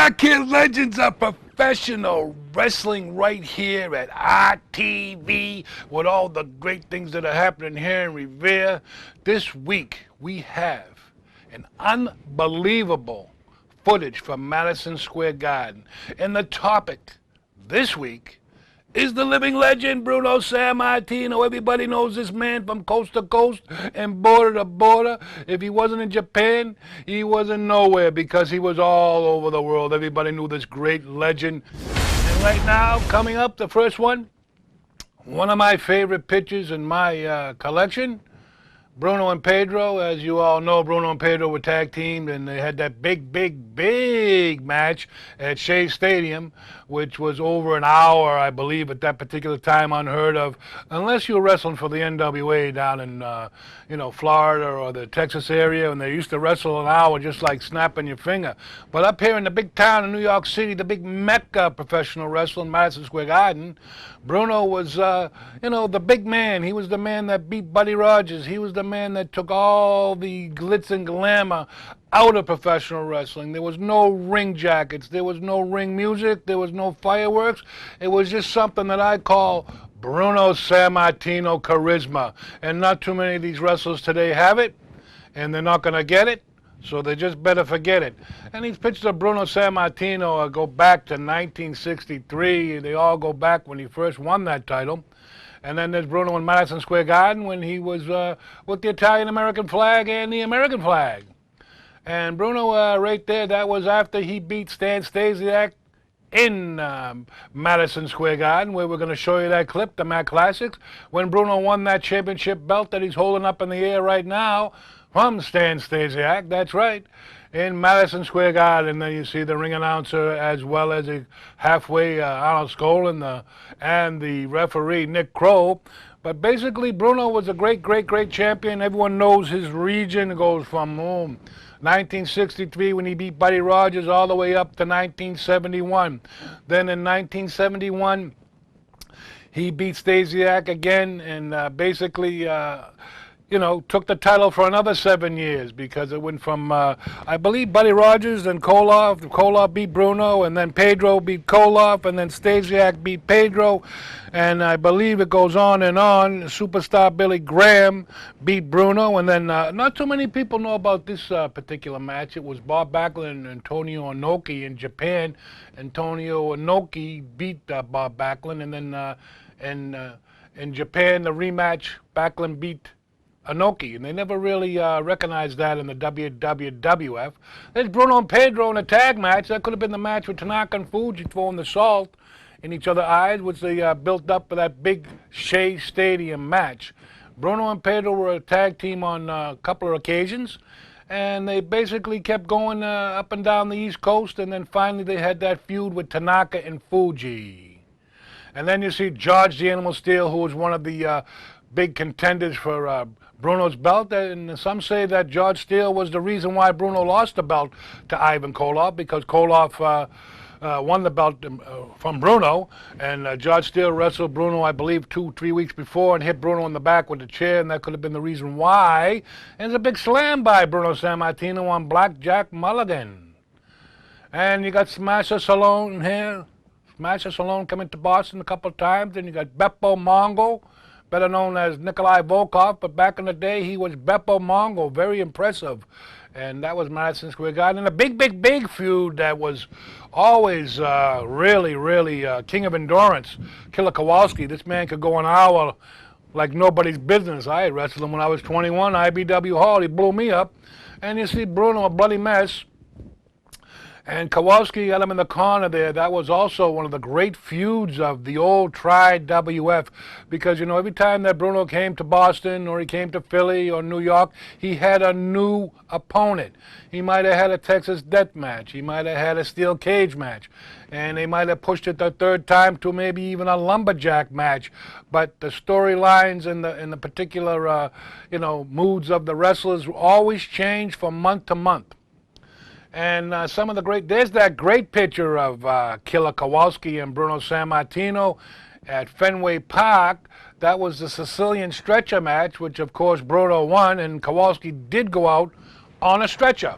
back here, legends of professional wrestling, right here at RTV with all the great things that are happening here in Revere. This week we have an unbelievable footage from Madison Square Garden. And the topic this week is the living legend, Bruno Sammartino. Everybody knows this man from coast to coast and border to border. If he wasn't in Japan, he wasn't nowhere because he was all over the world. Everybody knew this great legend. And right now, coming up, the first one of my favorite pictures in my collection, Bruno and Pedro. As you all know, Bruno and Pedro were tag teamed, and they had that big match at Shea Stadium, which was over an hour, I believe, at that particular time. Unheard of, unless you were wrestling for the NWA down in Florida or the Texas area, and they used to wrestle an hour just like snapping your finger. But up here in the big town of New York City, the big mecca of professional wrestling, Madison Square Garden, Bruno was, the big man. He was the man that beat Buddy Rogers. He was the man that took all the glitz and glamour out of professional wrestling. There was no ring jackets. There was no ring music. There was no fireworks. It was just something that I call Bruno Sammartino charisma. And not too many of these wrestlers today have it, and they're not going to get it. So they just better forget it. And these pictures of Bruno Sammartino go back to 1963. They all go back when he first won that title. And then there's Bruno in Madison Square Garden when he was with the Italian-American flag and the American flag. And Bruno, right there, that was after he beat Stan Stasiak in Madison Square Garden, where we're going to show you that clip, the Mac Classics, when Bruno won that championship belt that he's holding up in the air right now from Stan Stasiak. That's right, in Madison Square Garden. And then you see the ring announcer as well as a halfway Arnold Skolin and the referee Nick Crow. But basically, Bruno was a great champion. Everyone knows his region. It goes from 1963 when he beat Buddy Rogers all the way up to 1971. Then in 1971, he beat Stasiak again and basically took the title for another 7 years because it went from, I believe, Buddy Rogers and Koloff. Koloff beat Bruno, and then Pedro beat Koloff, and then Stasiak beat Pedro. And I believe it goes on and on. Superstar Billy Graham beat Bruno, and then not too many people know about this particular match. It was Bob Backlund and Antonio Inoki in Japan. Antonio Inoki beat Bob Backlund, and then in Japan, the rematch, Backlund beat Inoki, and they never really recognized that in the WWF. There's Bruno and Pedro in a tag match. That could have been the match with Tanaka and Fuji throwing the salt in each other's eyes, which they built up for that big Shea Stadium match. Bruno and Pedro were a tag team on a couple of occasions, and they basically kept going up and down the East Coast, and then finally they had that feud with Tanaka and Fuji. And then you see George the Animal Steel, who was one of the big contenders for Bruno's belt, and some say that George Steele was the reason why Bruno lost the belt to Ivan Koloff, because Koloff won the belt from Bruno, and George Steele wrestled Bruno, I believe, 2-3 weeks before and hit Bruno in the back with a chair, and that could have been the reason why. And there's a big slam by Bruno Sammartino on Blackjack Mulligan. And you got Smasher Stallone here. Smasher Stallone coming to Boston a couple of times, and you got Beppo Mongo, better known as Nikolai Volkov, but back in the day he was Beppo Mongo, very impressive. And that was Madison Square Garden. And a big feud that was always really king of endurance, Killer Kowalski. This man could go an hour like nobody's business. I had wrestled him when I was 21, IBW Hall. He blew me up. And you see Bruno, a bloody mess. And Kowalski got him in the corner there. That was also one of the great feuds of the old Tri-WF, because, every time that Bruno came to Boston or he came to Philly or New York, he had a new opponent. He might have had a Texas death match. He might have had a steel cage match. And they might have pushed it the third time to maybe even a lumberjack match. But the storylines and the particular, moods of the wrestlers always change from month to month. And there's that great picture of Killer Kowalski and Bruno Sammartino at Fenway Park. That was the Sicilian stretcher match, which of course Bruno won, and Kowalski did go out on a stretcher.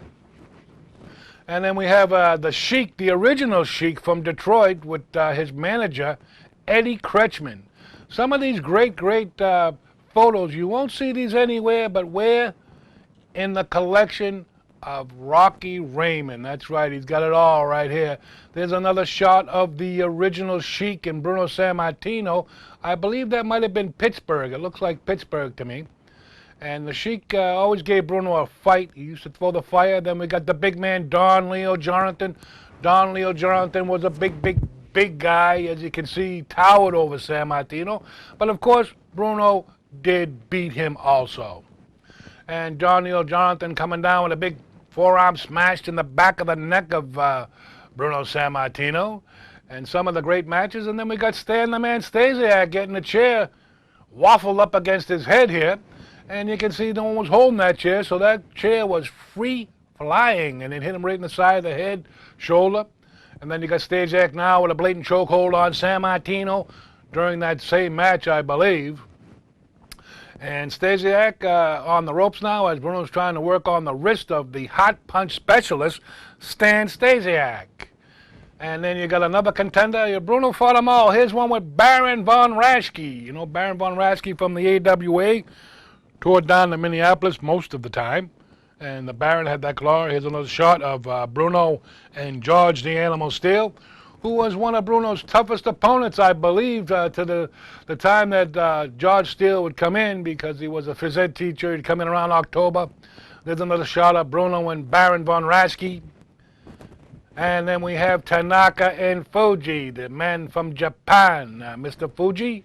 And then we have the Sheik, the original Sheik from Detroit, with his manager, Eddie Kretschmann. Some of these great photos, you won't see these anywhere but where? In the collection of Rocky Raymond. That's right, he's got it all right here. There's another shot of the original Sheik and Bruno Sammartino. I believe that might have been Pittsburgh. It looks like Pittsburgh to me. And the Sheik always gave Bruno a fight. He used to throw the fire. Then we got the big man, Don Leo Jonathan. Don Leo Jonathan was a big guy. As you can see, towered over Sammartino. But of course, Bruno did beat him also. And Don Leo Jonathan coming down with a big forearm smashed in the back of the neck of Bruno Sammartino. And some of the great matches. And then we got Stan the Man Stasiak getting a chair waffled up against his head here. And you can see no one was holding that chair, so that chair was free flying, and it hit him right in the side of the head, shoulder. And then you got Stasiak now with a blatant chokehold on Sammartino during that same match, I believe. And Stasiak on the ropes now as Bruno's trying to work on the wrist of the hot punch specialist, Stan Stasiak. And then you got another contender. Bruno fought them all. Here's one with Baron von Raschke. You know, Baron von Raschke from the AWA. Toured down to Minneapolis most of the time, and the Baron had that claw. Here's another shot of Bruno and George the Animal Steele, who was one of Bruno's toughest opponents, I believe, to the time that George Steele would come in, because he was a phys ed teacher. He'd come in around October. There's another shot of Bruno and Baron von Raschke. And then we have Tanaka and Fuji, the man from Japan, Mr. Fuji.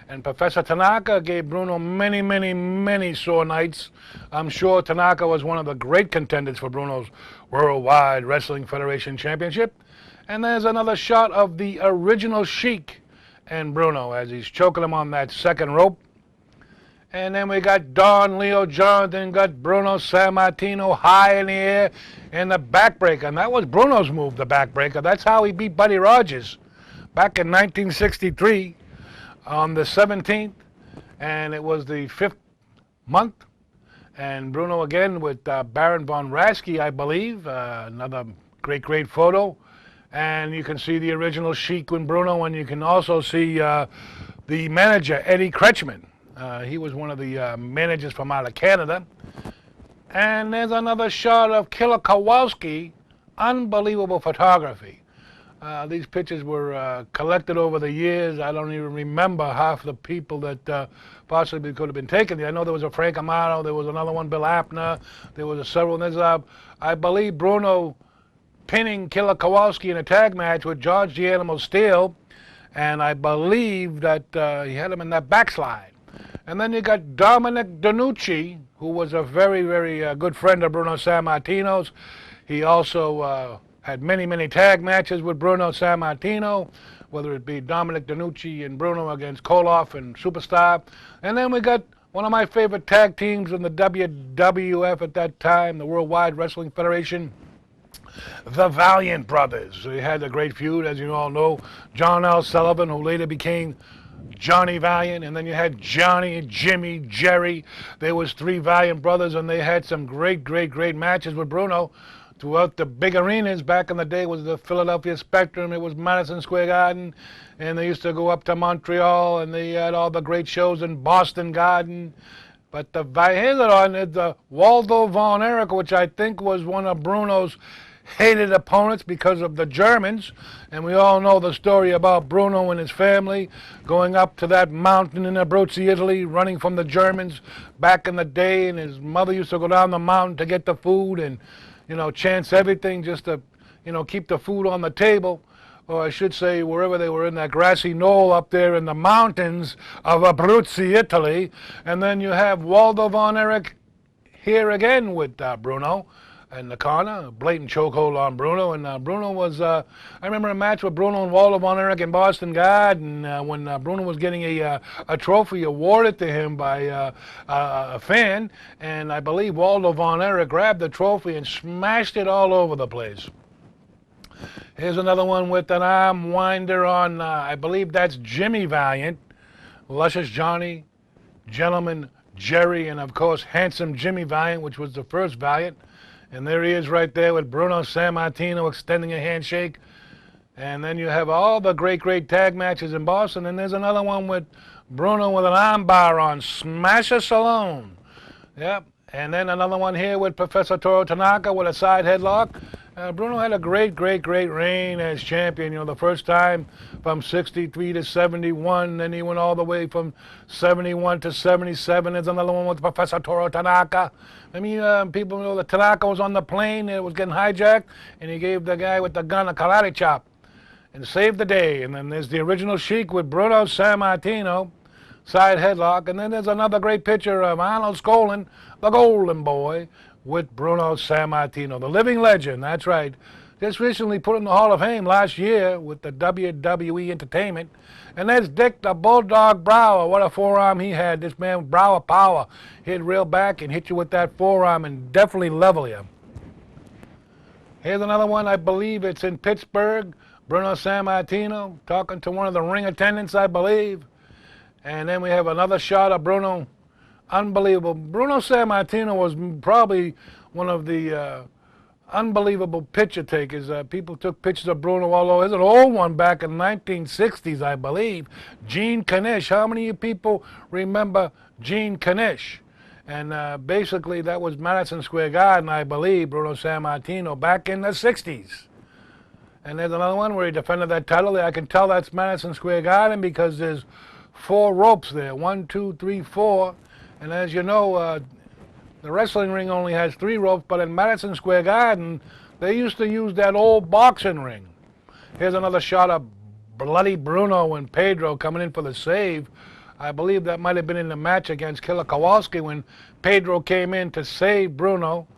And Professor Tanaka gave Bruno many sore nights. I'm sure Tanaka was one of the great contenders for Bruno's Worldwide Wrestling Federation Championship. And there's another shot of the original Sheik and Bruno as he's choking him on that second rope. And then we got Don Leo Jonathan, got Bruno Sammartino high in the air in the backbreaker. And that was Bruno's move, the backbreaker. That's how he beat Buddy Rogers back in 1963. On the 17th, and it was the 5th month, and Bruno again with Baron von Raschke, I believe, another great photo, and you can see the original Sheik and Bruno, and you can also see the manager, Eddie Kretschmann. He was one of the managers from out of Canada, and there's another shot of Killer Kowalski. Unbelievable photography. These pictures were collected over the years. I don't even remember half the people that possibly could have been taken. I know there was a Frank Amaro, there was another one, Bill Apner, there was several. There's, I believe, Bruno pinning Killer Kowalski in a tag match with George the Animal Steele, and I believe that he had him in that backslide. And then you got Dominic DeNucci, who was a very good friend of Bruno Sammartino's. He also had many tag matches with Bruno Sammartino, whether it be Dominic DeNucci and Bruno against Koloff and Superstar. And then we got one of my favorite tag teams in the WWF at that time, the Worldwide Wrestling Federation, the Valiant Brothers. They had a great feud, as you all know. John L. Sullivan, who later became Johnny Valiant, and then you had Johnny, Jimmy, Jerry. There was three Valiant brothers, and they had some great matches with Bruno throughout the big arenas. Back in the day, it was the Philadelphia Spectrum, it was Madison Square Garden, and they used to go up to Montreal, and they had all the great shows in Boston Garden. But here's it on the Waldo von Erich, which I think was one of Bruno's hated opponents because of the Germans. And we all know the story about Bruno and his family going up to that mountain in Abruzzi, Italy, running from the Germans back in the day. And his mother used to go down the mountain to get the food and, you know, chance everything just to, you know, keep the food on the table. Or I should say, wherever they were in that grassy knoll up there in the mountains of Abruzzi, Italy. And then you have Waldo von Erich here again with Bruno in the corner, a blatant chokehold on Bruno. And Bruno was, I remember a match with Bruno and Waldo von Erich in Boston Garden when Bruno was getting a trophy awarded to him by a fan. And I believe Waldo von Erich grabbed the trophy and smashed it all over the place. Here's another one with an arm winder on, I believe that's Jimmy Valiant, Luscious Johnny, Gentleman Jerry, and of course Handsome Jimmy Valiant, which was the first Valiant. And there he is right there with Bruno Sammartino extending a handshake. And then you have all the great tag matches in Boston. And there's another one with Bruno with an armbar on Smasher Stallone. Yep. And then another one here with Professor Toru Tanaka with a side headlock. Bruno had a great reign as champion. You know, the first time from 63 to 71. Then he went all the way from 71 to 77. There's another one with Professor Toru Tanaka. I mean, people know that Tanaka was on the plane. It was getting hijacked. And he gave the guy with the gun a karate chop and saved the day. And then there's the original Sheik with Bruno Sammartino, side headlock. And then there's another great picture of Arnold Skolin, the Golden Boy, with Bruno Sammartino, the living legend. That's right. Just recently put in the Hall of Fame last year with the WWE Entertainment. And there's Dick the Bulldog Brower. What a forearm he had. This man, Brower Power, hit real back and hit you with that forearm and definitely level you. Here's another one. I believe it's in Pittsburgh. Bruno Sammartino talking to one of the ring attendants, I believe. And then we have another shot of Bruno. Unbelievable. Bruno Sammartino was probably one of the unbelievable picture takers. People took pictures of Bruno all over. There's an old one back in the 1960s, I believe. Gene Kanish. How many of you people remember Gene Kanish? And basically that was Madison Square Garden, I believe, Bruno Sammartino, back in the 60s. And there's another one where he defended that title. I can tell that's Madison Square Garden because there's 4 ropes there. 1, 2, 3, 4. And as you know, the wrestling ring only has 3 ropes, but in Madison Square Garden, they used to use that old boxing ring. Here's another shot of Bloody Bruno and Pedro coming in for the save. I believe that might have been in the match against Killer Kowalski when Pedro came in to save Bruno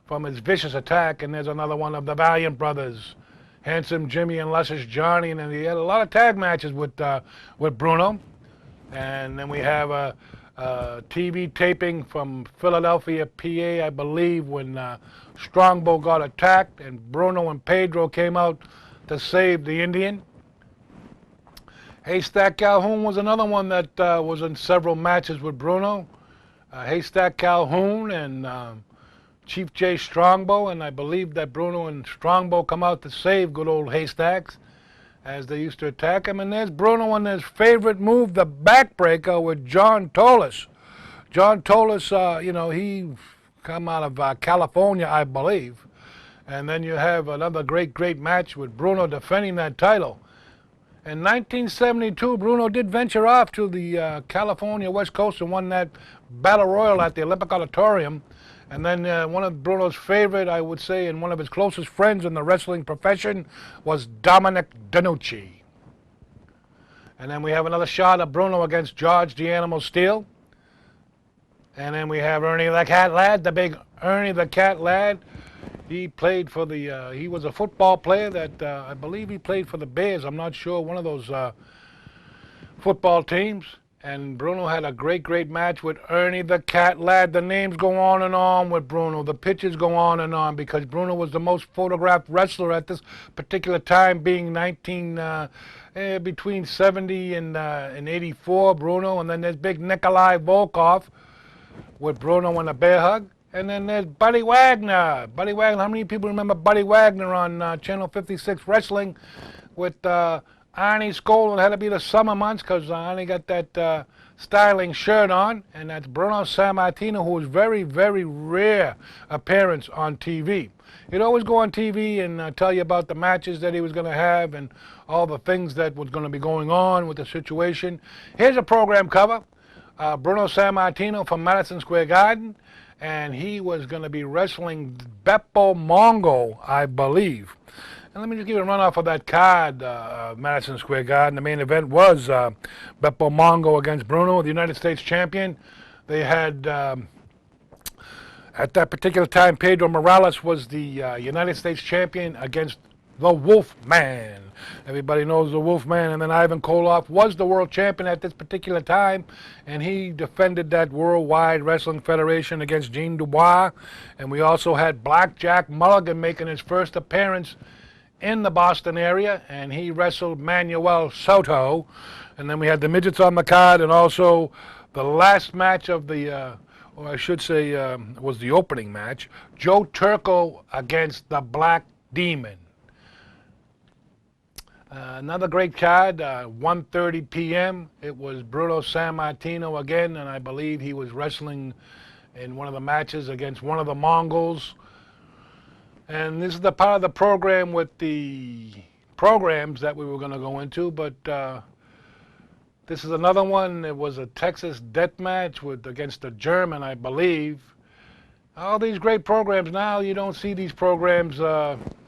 from his vicious attack. And there's another one of the Valiant Brothers, Handsome Jimmy and Luscious Johnny. And then he had a lot of tag matches with Bruno. And then we have a TV taping from Philadelphia, PA, I believe, when Strongbow got attacked and Bruno and Pedro came out to save the Indian. Haystack Calhoun was another one that was in several matches with Bruno. Haystack Calhoun and Chief J Strongbow, and I believe that Bruno and Strongbow come out to save good old Haystacks as they used to attack him. And there's Bruno on his favorite move, the backbreaker with John Tolis. John Tolis, you know, he come out of California, I believe. And then you have another great match with Bruno defending that title. In 1972, Bruno did venture off to the California West Coast and won that Battle Royal at the Olympic Auditorium. And then one of Bruno's favorite, I would say, and one of his closest friends in the wrestling profession was Dominic DeNucci. And then we have another shot of Bruno against George the Animal Steele. And then we have Ernie the Cat Lad, the big Ernie the Cat Lad. He played for the, he was a football player that I believe he played for the Bears. I'm not sure, one of those football teams. And Bruno had a great match with Ernie the Cat Lad. The names go on with Bruno. The pictures go on because Bruno was the most photographed wrestler at this particular time, being between 70 and 84, Bruno. And then there's big Nikolai Volkov with Bruno and a bear hug. And then there's Buddy Wagner. Buddy Wagner, how many people remember Buddy Wagner on Channel 56 Wrestling with Arnie Skoll? It had to be the summer months because Arnie got that styling shirt on. And that's Bruno Sammartino, who was very rare appearance on TV. He'd always go on TV and tell you about the matches that he was going to have and all the things that was going to be going on with the situation. Here's a program cover. Bruno Sammartino from Madison Square Garden. And he was going to be wrestling Beppo Mongo, I believe. And let me just give you a run off of that card, Madison Square Garden. The main event was Beppo Mongo against Bruno, the United States champion. They had, at that particular time, Pedro Morales was the United States champion against the Wolfman. Everybody knows the Wolfman. And then Ivan Koloff was the world champion at this particular time, and he defended that Worldwide Wrestling Federation against Gene Dubois. And we also had Blackjack Mulligan making his first appearance in the Boston area, and he wrestled Manuel Soto. And then we had the midgets on the card, and also the last match of the or I should say was the opening match, Joe Turco against the Black Demon. Another great card, 1:30 p.m. It was Bruno Sammartino again, and I believe he was wrestling in one of the matches against one of the Mongols. And this is the part of the program with the programs that we were going to go into, but this is another one. It was a Texas death match against a German, I believe. All these great programs now, you don't see these programs.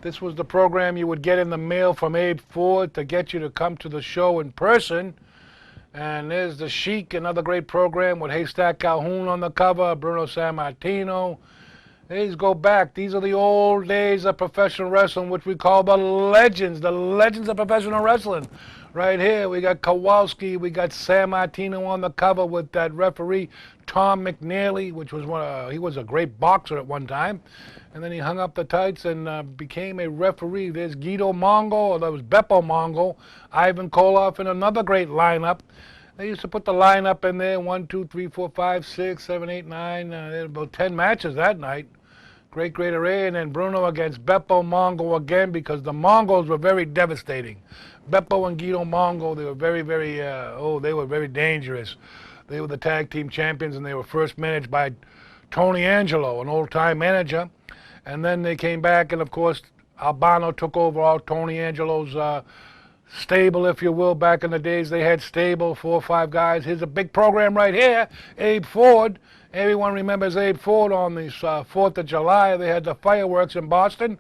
This was the program you would get in the mail from Abe Ford to get you to come to the show in person. And there's the Sheik, another great program with Haystack Calhoun on the cover, Bruno Sammartino. These go back. These are the old days of professional wrestling, which we call the legends of professional wrestling. Right here, we got Kowalski, we got Sammartino on the cover with that referee, Tom McNeely, which was he was a great boxer at one time. And then he hung up the tights and became a referee. There's Guido Mongo, or that was Beppo Mongo, Ivan Koloff, and another great lineup. They used to put the lineup in there, 1, 2, 3, 4, 5, 6, 7, 8, 9, about 10 matches that night. Great array. And then Bruno against Beppo Mongo again, because the Mongols were very devastating. Beppo and Guido Mongo, they were they were very dangerous. They were the tag team champions, and they were first managed by Tony Angelo, an old-time manager. And then they came back, and of course, Albano took over all Tony Angelo's stable, if you will. Back in the days, they had stable, 4 or 5 guys. Here's a big program right here, Abe Ford. Everyone remembers Abe Ford on the 4th of July. They had the fireworks in Boston.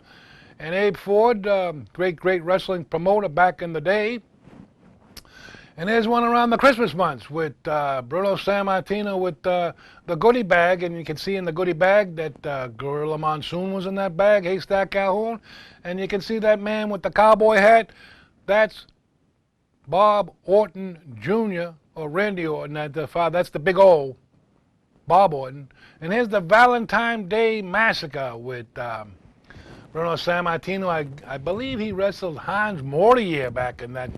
And Abe Ford, great wrestling promoter back in the day. And there's one around the Christmas months with Bruno Sammartino with the goodie bag. And you can see in the goodie bag that Gorilla Monsoon was in that bag, Haystack Calhoun. And you can see that man with the cowboy hat. That's Bob Orton Jr. or Randy Orton. That's the big old Bob Orton. And here's the Valentine's Day Massacre with Bruno Sammartino. I believe he wrestled Hans Mortier back in that.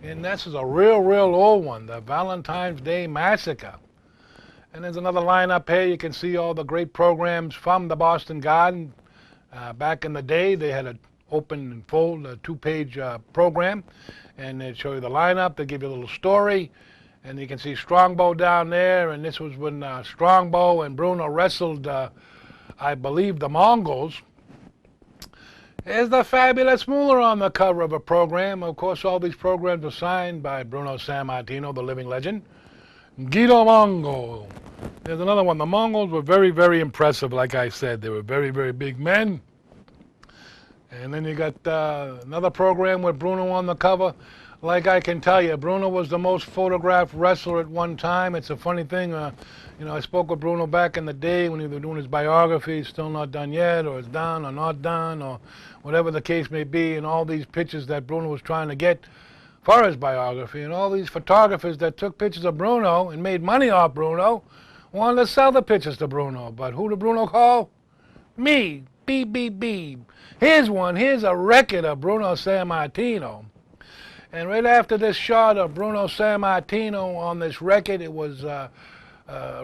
And this is a real old one, the Valentine's Day Massacre. And there's another lineup here. You can see all the great programs from the Boston Garden. Back in the day, they had an open and fold, a 2-page program. And they'd show you the lineup. They give you a little story. And you can see Strongbow down there. And this was when Strongbow and Bruno wrestled, I believe, the Mongols. There's the fabulous Moolah on the cover of a program. Of course, all these programs are signed by Bruno Sammartino, the living legend. Guido Mongo. There's another one. The Mongols were very impressive, like I said. They were very big men. And then you got another program with Bruno on the cover. Like I can tell you, Bruno was the most photographed wrestler at one time. It's a funny thing. I spoke with Bruno back in the day when he was doing his biography, still not done yet, or it's done or not done, or whatever the case may be, and all these pictures that Bruno was trying to get for his biography, and all these photographers that took pictures of Bruno and made money off Bruno wanted to sell the pictures to Bruno. But who did Bruno call? Me. Beep. Here's one. Here's a record of Bruno Sammartino. And right after this shot of Bruno Sammartino on this record, it was a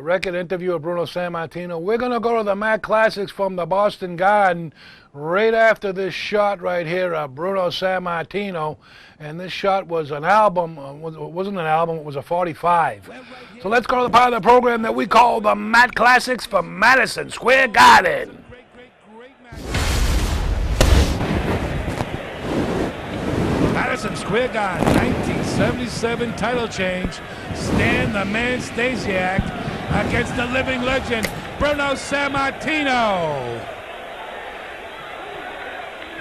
record interview of Bruno Sammartino. We're going to go to the Mac Classics from the Boston Garden right after this shot right here of Bruno Sammartino. And this shot was an album. It wasn't an album. It was a 45. So let's go to the part of the program that we call the Mac Classics from Madison Square Garden. Madison Square Garden, 1977 title change. Stan the Man Stasiak against the living legend, Bruno Sammartino.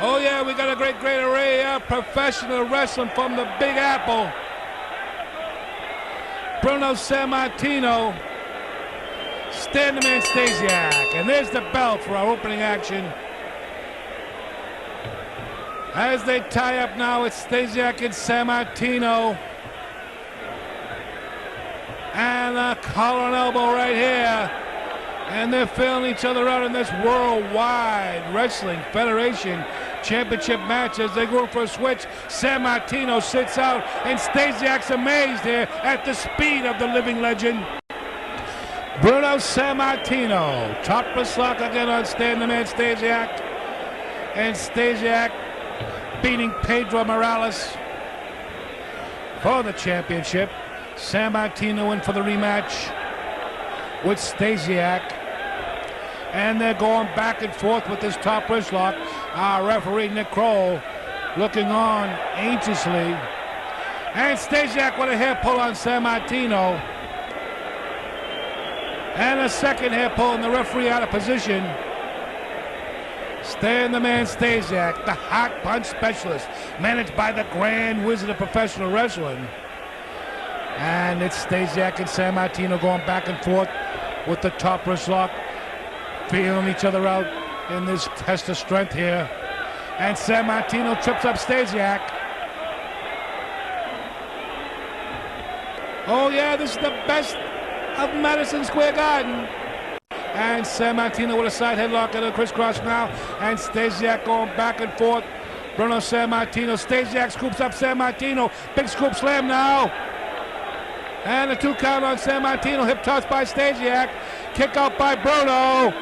Oh yeah, we got a great array of professional wrestling from the Big Apple. Bruno Sammartino, Stan the Man Stasiak. And there's the bell for our opening action. As they tie up now, it's Stasiak and Sammartino. And a collar and elbow right here. And they're filling each other out in this Worldwide Wrestling Federation Championship match as they go for a switch. Sammartino sits out, and Stasiak's amazed here at the speed of the living legend. Bruno Sammartino. Top wrist lock again on Stan the Man Stasiak. And Stasiak beating Pedro Morales for the championship. Sammartino in for the rematch with Stasiak. And they're going back and forth with this top wrist lock. Our referee, Nick Kroll, looking on anxiously. And Stasiak with a hair pull on Sammartino. And a second hair pull, and the referee out of position. Stan the Man Stasiak, the hot punch specialist, managed by the Grand Wizard of Professional Wrestling. And it's Stasiak and Sammartino going back and forth with the top wrist lock, feeling each other out in this test of strength here. And Sammartino trips up Stasiak. Oh yeah, this is the best of Madison Square Garden. And Sammartino with a side headlock and a crisscross now. And Stasiak going back and forth. Bruno Sammartino. Stasiak scoops up Sammartino. Big scoop slam now. And a 2 count on Sammartino. Hip toss by Stasiak. Kick out by Bruno.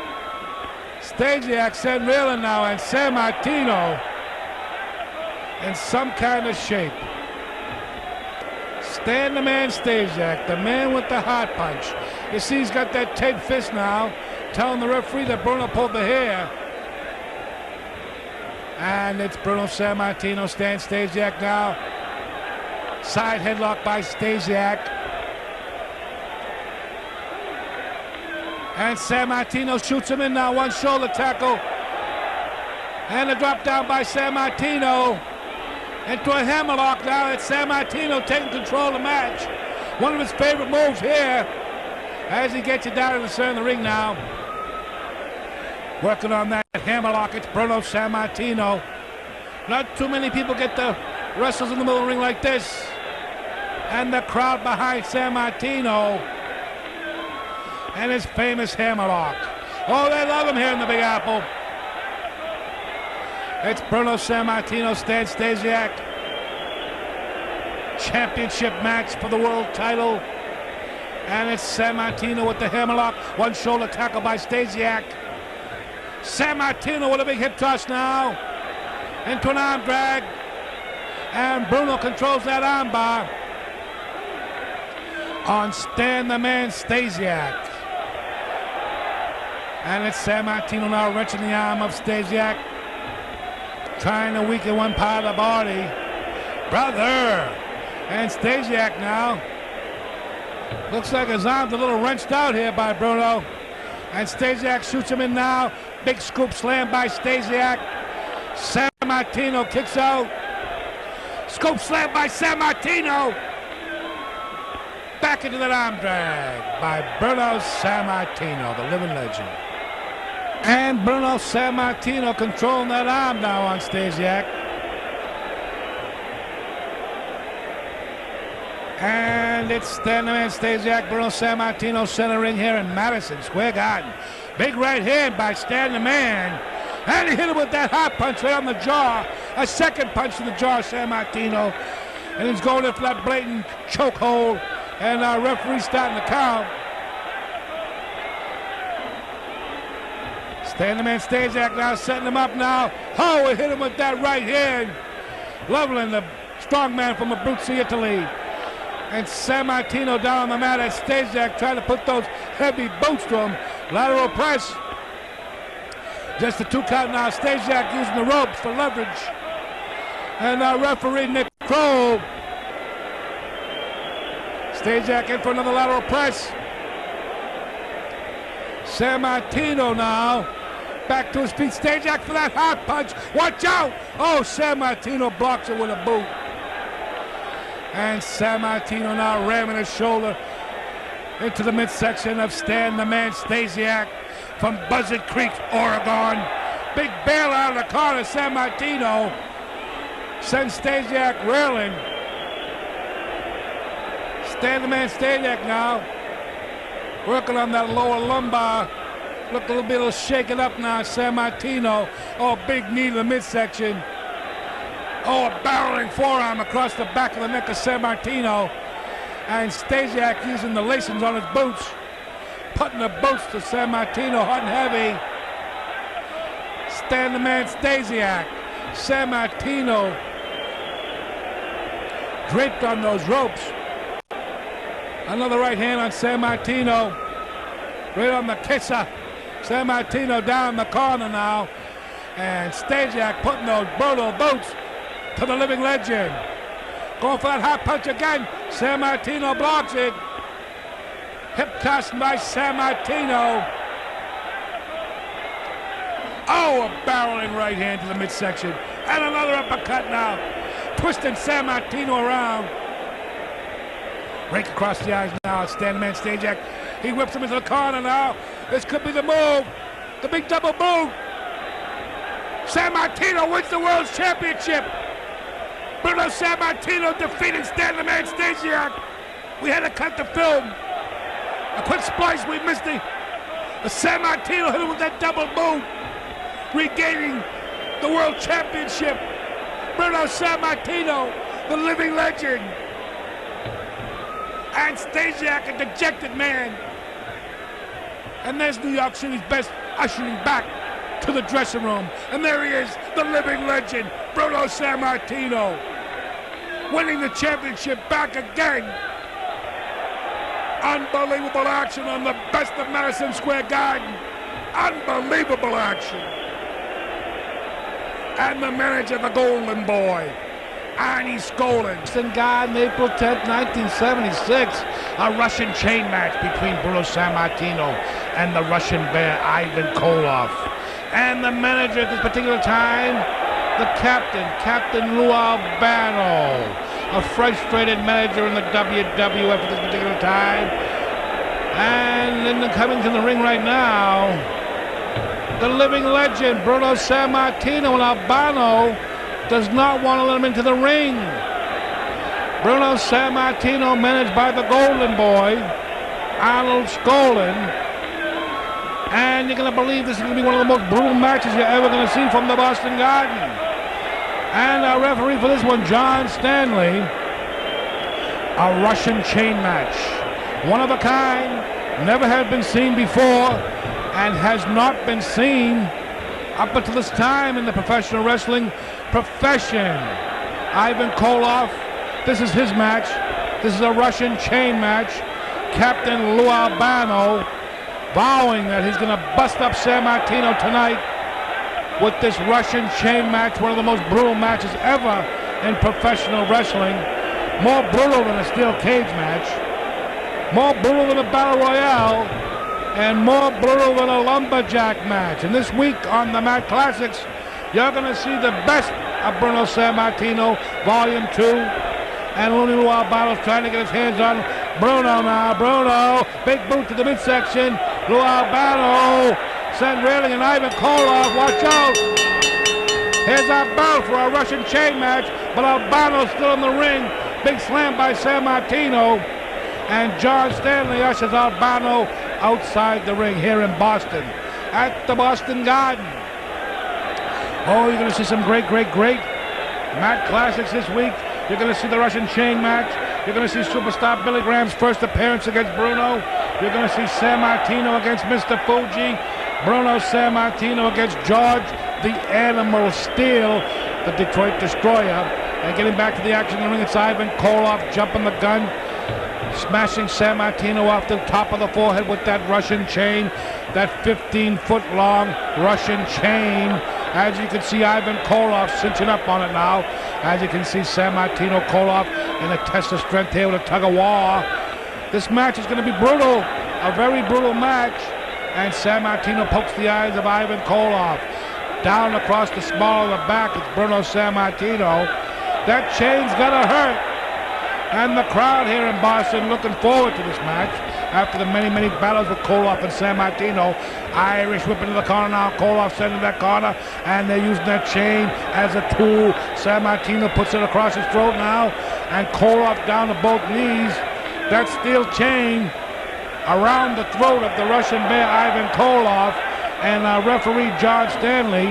Stasiak sent reeling now. And Sammartino in some kind of shape. Stan the Man Stasiak, the man with the hot punch. You see he's got that Ted fist now, telling the referee that Bruno pulled the hair. And it's Bruno Sammartino, Stan Stasiak now. Side headlock by Stasiak. And Sammartino shoots him in now, one shoulder tackle. And a drop down by Sammartino. Into a hammerlock now. It's Sammartino taking control of the match. One of his favorite moves here as he gets it down in the center of the ring now. Working on that hammerlock. It's Bruno Sammartino. Not too many people get the wrestlers in the middle of the ring like this. And the crowd behind Sammartino. And his famous hammerlock. Oh, they love him here in the Big Apple. It's Bruno Sammartino, Stan Stasiak. Championship match for the world title. And it's Sammartino with the hammerlock. One shoulder tackle by Stasiak. Sammartino with a big hip toss now. Into an arm drag. And Bruno controls that arm bar on Stan the Man Stasiak. And it's Sammartino now wrenching the arm of Stasiak, trying to weaken one part of the body. Brother! And Stasiak now. Looks like his arm's a little wrenched out here by Bruno. And Stasiak shoots him in now. Big scoop slam by Stasiak. Sammartino kicks out. Scoop slam by Sammartino. Back into that arm drag by Bruno Sammartino, the living legend. And Bruno Sammartino controlling that arm now on Stasiak. And it's Stan the Man Stasiak, Bruno Sammartino center ring here in Madison Square Garden. Big right hand by Stan the Man. And he hit him with that hot punch right on the jaw. A second punch to the jaw, Sammartino. And he's going in for that blatant chokehold. And our referee starting the count. Stan the Man Stasiak now setting him up now. Oh, he hit him with that right hand. Leveling the strong man from Abruzzo, Italy. And Sammartino down on the mat as Stasiak trying to put those heavy boots to him. Lateral press. Just a 2 count now. Stasiak using the ropes for leverage. And our referee, Nick Kroll. Stasiak in for another lateral press. Sammartino now. Back to his feet. Stasiak for that hot punch. Watch out! Oh, Sammartino blocks it with a boot. And Sammartino now ramming his shoulder into the midsection of Stan the Man Stasiak from Buzzard Creek, Oregon. Big bail out of the corner. Sammartino sends Stasiak reeling. Stan the Man Stasiak now working on that lower lumbar. Look a little bit shaken up now. Sammartino. Oh, big knee to the midsection. Oh, a barreling forearm across the back of the neck of Sammartino. And Stasiak using the lacings on his boots putting the boots to Sammartino, hot and heavy. Stand the man Stasiak. Sammartino draped on those ropes. Another right hand on Sammartino. Right on the kisser. Sammartino down the corner now. And Stasiak putting those brutal boots to the living legend. Going for that hot punch again. Sammartino blocks it. Hip toss by Sammartino. Oh, a barreling right hand to the midsection. And another uppercut now. Twisting Sammartino around. Rake across the eyes now. Stand man Stasiak. He whips him into the corner now. This could be the move. The big double move. Sammartino wins the World Championship. Bruno Sammartino defeated Stand the man Stasiak. We had to cut the film. A quick splice, we missed it. Sammartino hit him with that double move, regaining the World Championship. Bruno Sammartino, the living legend. And Stasiak, a dejected man. And there's New York City's best ushering back to the dressing room. And there he is, the living legend, Bruno Sammartino, winning the championship back again. Unbelievable action on the best of Madison Square Garden. Unbelievable action. And the manager, the Golden Boy, Arnie Skolin. Madison Garden, April 10th, 1976. A Russian chain match between Bruno Sammartino and the Russian bear, Ivan Koloff. And the manager at this particular time, the Captain Lou Albano, a frustrated manager in the WWF at this particular time. And then coming to the ring right now, the living legend, Bruno Sammartino, and Albano does not want to let him into the ring. Bruno Sammartino, managed by the Golden Boy, Arnold Skolin. And you're going to believe this is going to be one of the most brutal matches you're ever going to see from the Boston Garden. And our referee for this one, John Stanley. A Russian chain match. One of a kind, never had been seen before, and has not been seen up until this time in the professional wrestling profession. Ivan Koloff, this is his match. This is a Russian chain match. Captain Lou Albano vowing that he's going to bust up Sammartino tonight with this Russian chain match, one of the most brutal matches ever in professional wrestling. More brutal than a steel cage match, more brutal than a battle royale, and more brutal than a lumberjack match. And this week on the Mat Classics, you're going to see the best of Bruno Sammartino, Volume 2. And Lou Albano's trying to get his hands on Bruno now. Bruno, big boot to the midsection. Lou Albano, send railing, and Ivan Koloff, watch out. Here's our bell for our Russian chain match, but Albano's still in the ring. Big slam by Sammartino. And John Stanley ushers Albano outside the ring here in Boston, at the Boston Garden. Oh, you're going to see some great Mat Classics this week. You're going to see the Russian chain match. You're going to see Superstar Billy Graham's first appearance against Bruno. You're going to see Sammartino against Mr. Fuji. Bruno Sammartino against George the Animal Steel, the Detroit Destroyer. And getting back to the action in the ring, it's Ivan Koloff jumping the gun, smashing Sammartino off the top of the forehead with that Russian chain, that 15-foot-long Russian chain. As you can see, Ivan Koloff cinching up on it now. As you can see, Sammartino, Koloff in a test of strength here with a tug-of-war. This match is going to be brutal, a very brutal match. And Sammartino pokes the eyes of Ivan Koloff. Down across the small of the back, it's Bruno Sammartino. That chain's gonna hurt. And the crowd here in Boston looking forward to this match after the many battles with Koloff and Sammartino. Irish whip into the corner now. Koloff sending that corner, and they're using that chain as a tool. Sammartino puts it across his throat now, and Koloff down to both knees. That steel chain around the throat of the Russian bear, Ivan Koloff, and referee John Stanley.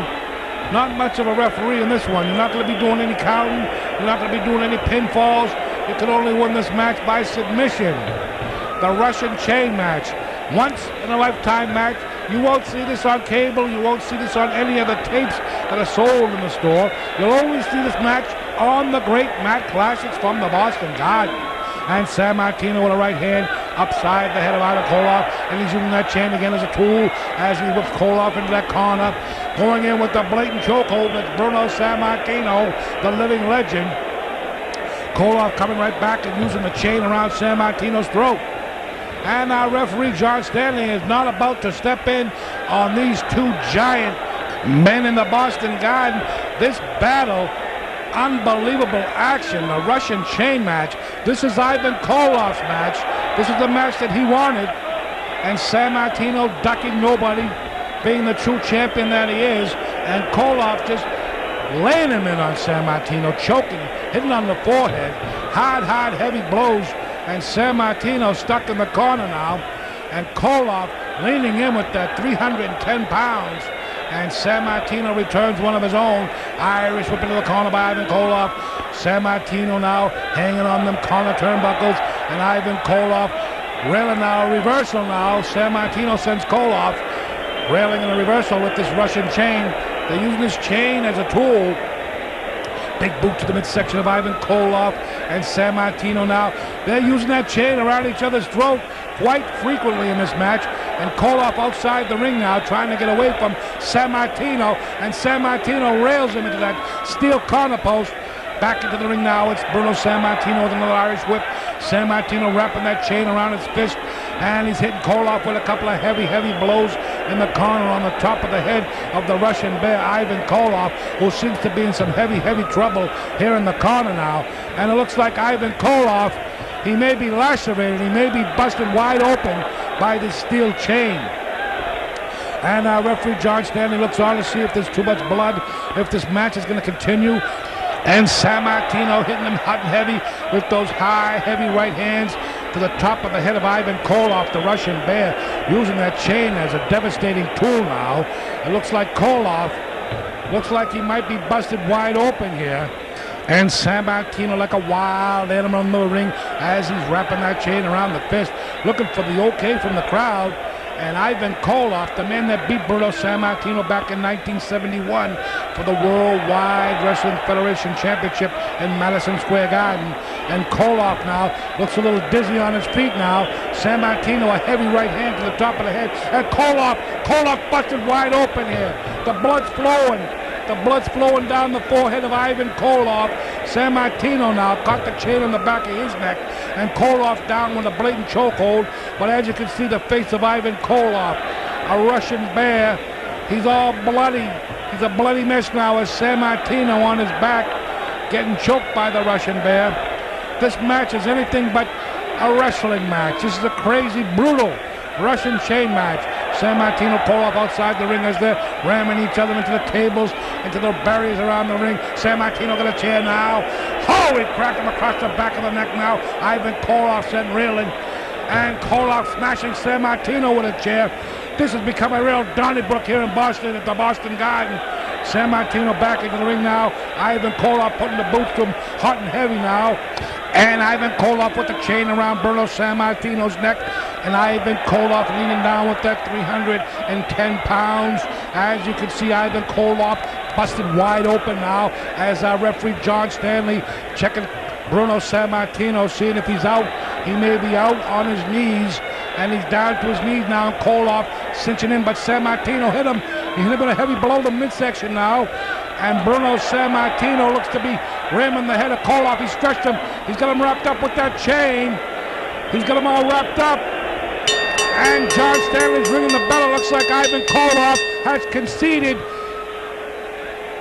Not much of a referee in this one. You're not going to be doing any counting. You're not going to be doing any pinfalls. You can only win this match by submission. The Russian chain match. once-in-a-lifetime match. You won't see this on cable. You won't see this on any of the tapes that are sold in the store. You'll only see this match on the great Mat Classics from the Boston Garden. And Sammartino with a right hand upside the head of Ivan Koloff, and he's using that chain again as a tool as he whips Koloff into that corner. Going in with the blatant chokehold, that's Bruno Sammartino, the living legend. Koloff coming right back and using the chain around Sammartino's throat. And our referee, John Stanley, is not about to step in on these two giant men in the Boston Garden. This battle, unbelievable action, the Russian chain match. This is Ivan Koloff's match. This is the match that he wanted. And Sammartino ducking nobody, being the true champion that he is. And Koloff just laying him in on Sammartino, choking, hitting on the forehead. Hard, heavy blows. And Sammartino stuck in the corner now. And Koloff leaning in with that 310 pounds. And Sammartino returns one of his own. Irish whip into the corner by Ivan Koloff. Sammartino now hanging on them corner turnbuckles. And Ivan Koloff railing now, reversal now. Sammartino sends Koloff railing in a reversal with this Russian chain. They're using this chain as a tool. Big boot to the midsection of Ivan Koloff and Sammartino now. They're using that chain around each other's throat quite frequently in this match. And Koloff outside the ring now trying to get away from Sammartino. And Sammartino rails him into that steel corner post. Back into the ring now, it's Bruno Sammartino with another Irish whip. Sammartino wrapping that chain around his fist. And he's hitting Koloff with a couple of heavy blows in the corner on the top of the head of the Russian bear, Ivan Koloff, who seems to be in some heavy trouble here in the corner now. And it looks like Ivan Koloff, he may be lacerated, he may be busted wide open by this steel chain. And our referee John Stanley looks on to see if there's too much blood, if this match is going to continue. And Sammartino hitting him hot and heavy with those high, heavy right hands to the top of the head of Ivan Koloff, the Russian bear, using that chain as a devastating tool now. It looks like Koloff, looks like he might be busted wide open here. And Sammartino like a wild animal in the ring as he's wrapping that chain around the fist, looking for the okay from the crowd. And Ivan Koloff, the man that beat Bruno Sammartino back in 1971 for the Worldwide Wrestling Federation Championship in Madison Square Garden. And Koloff now looks a little dizzy on his feet now. Sammartino, a heavy right hand to the top of the head. And Koloff busted wide open here. The blood's flowing. The blood's flowing down the forehead of Ivan Koloff. Sammartino now caught the chain on the back of his neck, and Koloff down with a blatant chokehold. But as you can see, the face of Ivan Koloff, a Russian bear, he's all bloody. He's a bloody mess now as Sammartino on his back, getting choked by the Russian bear. This match is anything but a wrestling match. This is a crazy, brutal Russian chain match. Sammartino, Koloff outside the ring as they're ramming each other into the tables, into the barriers around the ring. Sammartino got a chair now. Oh, he cracked him across the back of the neck now. Ivan Koloff sent reeling. And Koloff smashing Sammartino with a chair. This has become a real Donnybrook here in Boston at the Boston Garden. Sammartino back into the ring now. Ivan Koloff putting the boots to him hot and heavy now. And Ivan Koloff with the chain around Bruno Sammartino's neck. And Ivan Koloff leaning down with that 310 pounds. As you can see, Ivan Koloff busted wide open now as our referee John Stanley checking Bruno Sammartino, seeing if he's out. He may be out on his knees. And he's down to his knees now. Koloff cinching in, but Sammartino hit him. He hit him with a heavy blow to midsection now. And Bruno Sammartino looks to be ramming the head of Koloff. He stretched him. He's got him wrapped up with that chain. He's got him all wrapped up. And John Stanley's ringing the bell. It looks like Ivan Koloff has conceded.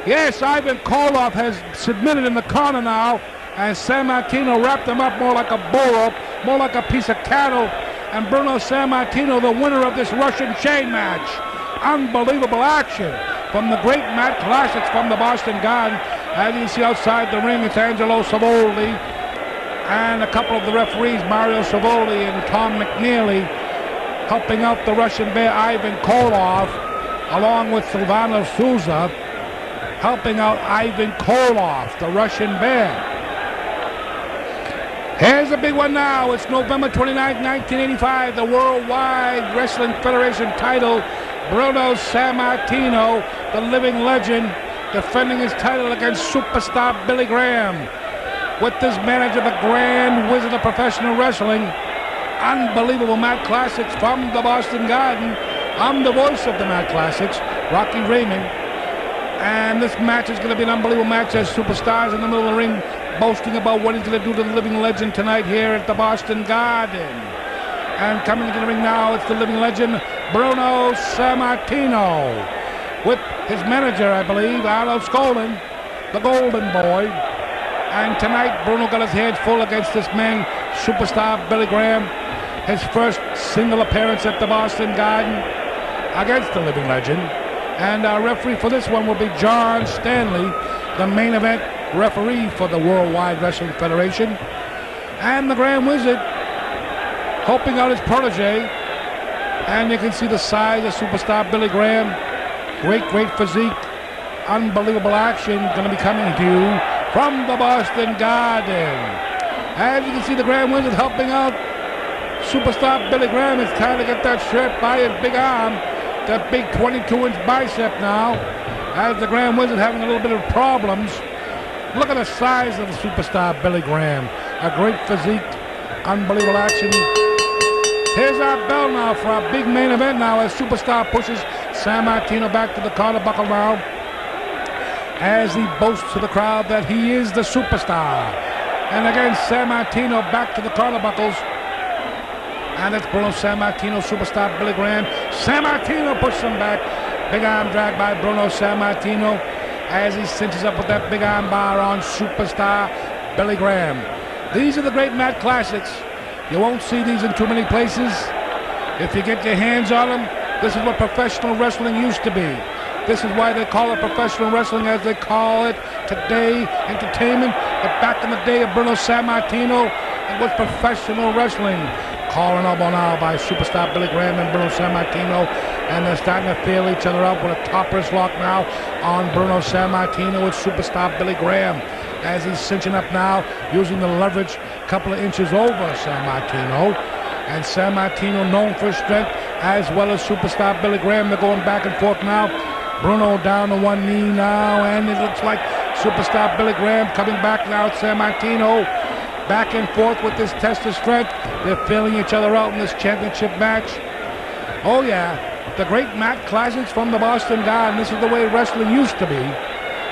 Yes, Ivan Koloff has submitted in the corner now. And Sammartino wrapped him up more like a bull rope, more like a piece of cattle. And Bruno Sammartino, the winner of this Russian chain match. Unbelievable action from the great Mat Classics from the Boston Garden. As you see outside the ring, it's Angelo Savoli and a couple of the referees, Mario Savoli and Tom McNeely, helping out the Russian bear Ivan Koloff, along with Silvano Souza, helping out Ivan Koloff, the Russian bear. Here's a big one now. It's November 29, 1985. The Worldwide Wrestling Federation title. Bruno Sammartino, the living legend, defending his title against superstar Billy Graham. With this manager, the Grand Wizard of Professional Wrestling. Unbelievable Mat Classics from the Boston Garden. I'm the voice of the Mat Classics, Rocky Raymond. And this match is going to be an unbelievable match as superstars in the middle of the ring boasting about what he's going to do to the living legend tonight here at the Boston Garden. And coming into the ring now, it's the living legend, Bruno Sammartino, with his manager, I believe, Arlo Skolin, the Golden Boy. And tonight, Bruno got his hands full against this man, superstar Billy Graham. His first single appearance at the Boston Garden against the living legend. And our referee for this one will be John Stanley, the main event referee for the Worldwide Wrestling Federation. And the Grand Wizard helping out his protege. And you can see the size of superstar Billy Graham. Great physique. Unbelievable action going to be coming to you from the Boston Garden. As you can see, the Grand Wizard helping out superstar Billy Graham. Is trying to get that shirt by his big arm. That big 22-inch bicep now. As the Grand Wizard having a little bit of problems. Look at the size of the superstar Billy Graham. A great physique. Unbelievable action. Here's our bell now for our big main event now as superstar pushes Sammartino back to the collar buckle now. As he boasts to the crowd that he is the superstar. And again, Sammartino back to the collar buckles. And it's Bruno Sammartino, superstar Billy Graham. Sammartino pushes him back. Big arm drag by Bruno Sammartino as he cinches up with that big arm bar on superstar Billy Graham. These are the great Mat Classics. You won't see these in too many places. If you get your hands on them, this is what professional wrestling used to be. This is why they call it professional wrestling as they call it today, entertainment. But back in the day of Bruno Sammartino, it was professional wrestling. Collar and elbow now by superstar Billy Graham and Bruno Sammartino. And they're starting to feel each other up with a topless lock now on Bruno Sammartino with superstar Billy Graham. As he's cinching up now, using the leverage a couple of inches over Sammartino. And Sammartino known for his strength as well as superstar Billy Graham. They're going back and forth now. Bruno down to one knee now, and it looks like superstar Billy Graham coming back now. Sammartino back and forth with this test of strength. They're feeling each other out in this championship match. Oh yeah, the great Mat Classics from the Boston Garden. This is the way wrestling used to be.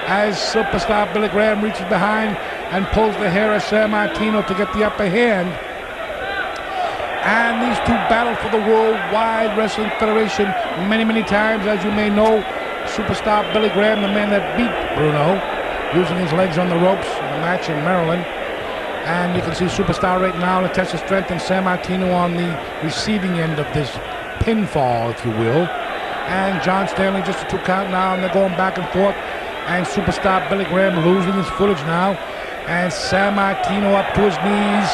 As superstar Billy Graham reaches behind and pulls the hair of Sammartino to get the upper hand. And these two battled for the Worldwide Wrestling Federation many times, as you may know. Superstar Billy Graham, the man that beat Bruno, using his legs on the ropes in a match in Maryland. And you can see superstar right now in a test of strength and Sammartino on the receiving end of this pinfall, if you will. And John Stanley just a 2 count now, and they're going back and forth. And superstar Billy Graham losing his footage now. And Sammartino up to his knees.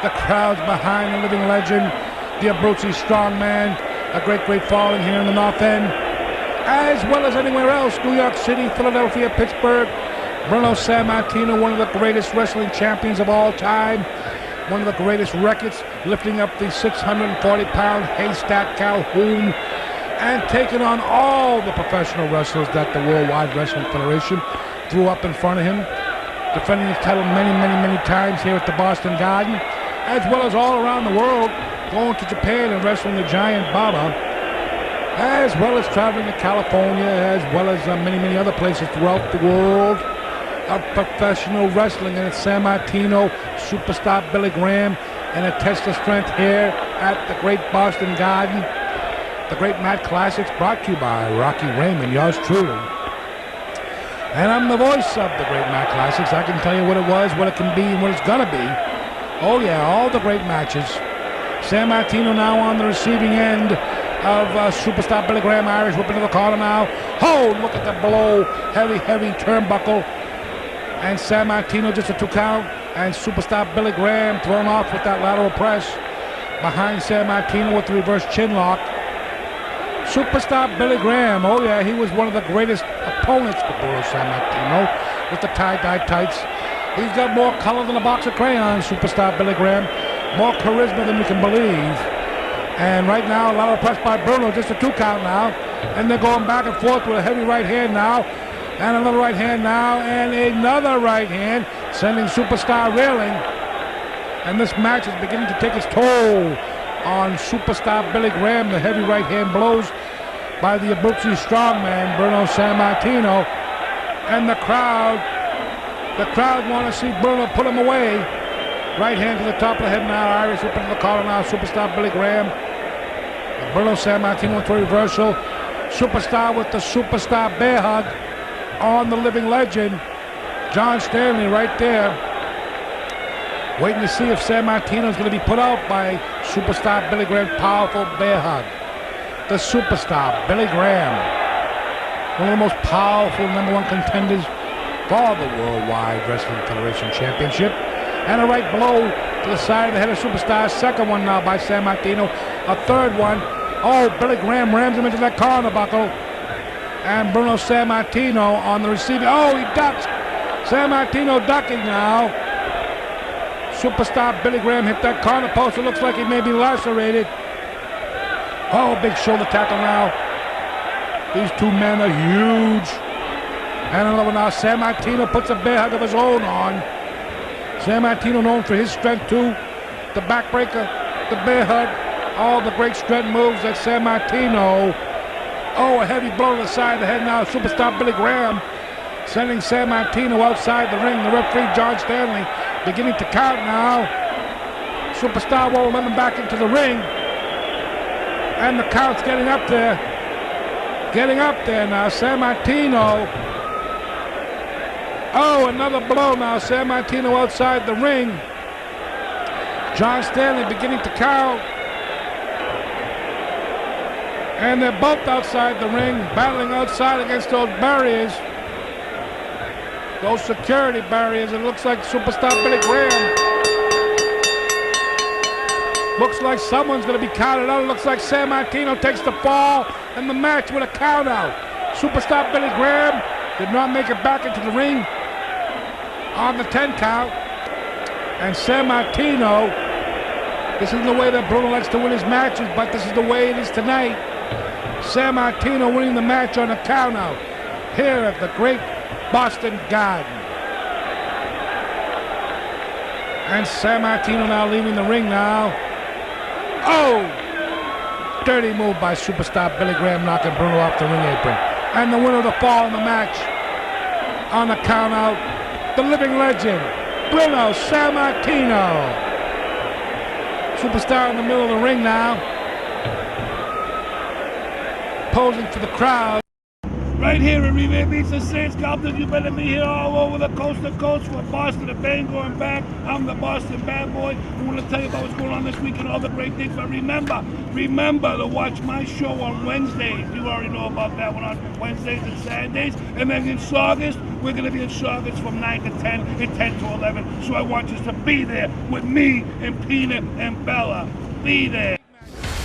The crowd's behind the living legend, the Abruzzi strongman. A great falling here in the North End. As well as anywhere else, New York City, Philadelphia, Pittsburgh. Bruno Sammartino, one of the greatest wrestling champions of all time. One of the greatest records, lifting up the 640-pound haystack Calhoun and taking on all the professional wrestlers that the Worldwide Wrestling Federation threw up in front of him. Defending his title many times here at the Boston Garden, as well as all around the world, going to Japan and wrestling the Giant Baba, as well as traveling to California, as well as many other places throughout the world of professional wrestling. And it's Sammartino, superstar Billy Graham, and a test of strength here at the great Boston Garden. The great Mat Classics brought to you by Rocky Raymond, yours truly. And I'm the voice of the great Mat Classics. I can tell you what it was, what it can be, and what it's gonna be. Oh yeah, all the great matches. Sammartino now on the receiving end of superstar Billy Graham. Irish whip into the corner now. Oh, look at the blow. Heavy turnbuckle. And Sammartino just a 2 count. And superstar Billy Graham thrown off with that lateral press. Behind Sammartino with the reverse chin lock. Superstar Billy Graham, oh yeah, he was one of the greatest opponents for Bruno Sammartino with the tie-dye tights. He's got more color than a box of crayons, superstar Billy Graham. More charisma than you can believe. And right now, a lot of press by Bruno, just a 2 count now. And they're going back and forth with a heavy right hand now. And another right hand now. And another right hand, sending superstar reeling. And this match is beginning to take its toll on superstar Billy Graham. The heavy right hand blows by the Abruzzi strongman, Bruno Sammartino. And the crowd want to see Bruno put him away. Right hand to the top of the head now, Irish whip into the collar now, superstar Billy Graham. Bruno Sammartino to reversal. Superstar with the superstar bear hug on the living legend. John Stanley right there. Waiting to see if Sammartino is going to be put out by superstar Billy Graham. Powerful bear hug. The superstar Billy Graham. One of the most powerful #1 contenders for the Worldwide Wrestling Federation Championship. And a right blow to the side of the head of superstar. Second one now by Sammartino. A third one. Oh, Billy Graham rams him into that corner buckle. And Bruno Sammartino on the receiving. Oh, he ducks. Sammartino ducking now. Superstar Billy Graham hit that corner post. It looks like he may be lacerated. Oh, big shoulder tackle now. These two men are huge. And another one now. Sammartino puts a bear hug of his own on. Sammartino known for his strength too. The backbreaker, the bear hug, all the great strength moves that Sammartino. Oh, a heavy blow to the side of the head now. Superstar Billy Graham sending Sammartino outside the ring. The referee, John Stanley, beginning to count now. Superstar won't let him back into the ring. And the count's getting up there. Getting up there now. Sammartino. Oh, another blow now. Sammartino outside the ring. John Stanley beginning to count. And they're both outside the ring, battling outside against those barriers. Those security barriers. It looks like superstar Billy Graham. Looks like someone's going to be counted out. It looks like Sammartino takes the fall in the match with a count out. Superstar Billy Graham did not make it back into the ring on the 10 count. And Sammartino, this isn't the way that Bruno likes to win his matches, but this is the way it is tonight. Sammartino winning the match on a count out here at the great Boston Garden. And Sammartino now leaving the ring now. Oh! Dirty move by superstar Billy Graham, knocking Bruno off the ring apron. And the winner of the fall in the match on the count out, the living legend, Bruno Sammartino. Superstar in the middle of the ring now, posing for the crowd. Right here in Revere Beach, the Saints Sculptors. You better be here all over the coast to coast from Boston to Bangor and back. I'm the Boston bad boy. I want to tell you about what's going on this week and all the great things. But remember to watch my show on Wednesdays. You already know about that one on Wednesdays and Saturdays. And then in Saugus, we're going to be in Saugus from 9 to 10 and 10 to 11. So I want you to be there with me and Peanut and Bella. Be there.